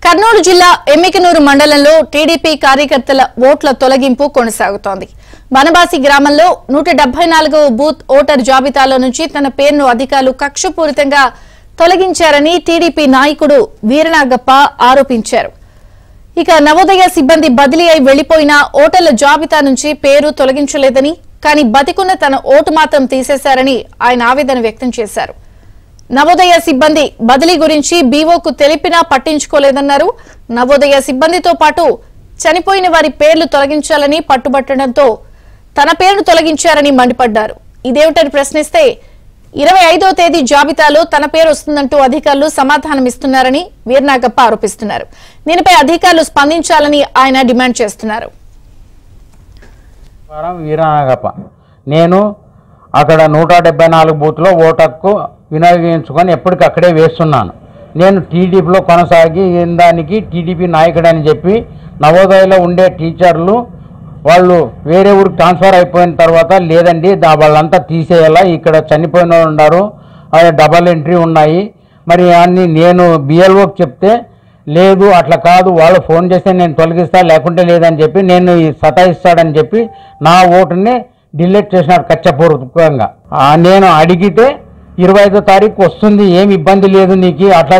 కర్నూలు జిల్లా ఎమ్మికనూరు మండలంలో టీడీపీ కార్యకర్తల ఓట్ల తొలగింపు కొనసాగుతోంది. వనబాసి గ్రామంలో 174వ బూత్ ఓటర్ జాబితాలో నుంచి తన పేరును అధికారులు కక్షపూరితంగా తొలగించారని టీడీపీ నాయకుడు వీరనాగప్ప ఆరోపించారు. ఇక నవోదయ సిబ్బంది బదిలీ అయి వెళ్లిపోయిన ఓటర్ల జాబితా నుంచి పేరు తొలగించలేదని, కానీ బతికున్న తన ఓటు మాత్రం తీసేశారని ఆయన ఆవేదన వ్యక్తం చేశారు. నవోదయ సిబ్బంది బదిలీ గురించి బీఓకు తెలిపినా పట్టించుకోలేదన్నారు. నవోదయ సిబ్బందితో పాటు చనిపోయిన వారి పేర్లు తొలగించాలని పట్టుబట్టడంతో తన పేరును తొలగించారని మండిపడ్డారు. ఇదేమిటని ప్రశ్నిస్తే 25వ తేదీ జాబితాలో తన పేరు వస్తుందంటూ అధికారులు సమాధానమిస్తున్నారని వీరనాగప్ప ఆరోపిస్తున్నారు. దీనిపై అధికారులు స్పందించాలని ఆయన డిమాండ్ చేస్తున్నారు. వీరనాగప్ప నేను అక్కడ 174 బూత్లో ఓటు హక్కు వినియోగించుకొని ఎప్పటికక్కడే వేస్తున్నాను. నేను టీడీపీలో కొనసాగి దానికి టీడీపీ నాయకుడు అని చెప్పి నవోదయలో ఉండే టీచర్లు వాళ్ళు వేరే ఊరికి ట్రాన్స్ఫర్ అయిపోయిన తర్వాత లేదండి వాళ్ళంతా తీసేయాలా, ఇక్కడ చనిపోయిన వాళ్ళు ఉన్నారు, డబల్ ఎంట్రీ ఉన్నాయి, మరి అన్ని నేను బిఎల్ఓకి చెప్తే లేదు అట్లా కాదు, వాళ్ళు ఫోన్ చేస్తే నేను తొలగిస్తా లేకుంటే లేదని చెప్పి నేను సతాయిస్తాడని చెప్పి నా ఓటుని డిలీట్ చేసినాడు కక్షపూర్వకంగా. నేను అడిగితే 25వ తారీఖు వస్తుంది, ఏమి ఇబ్బంది లేదు నీకు అట్లా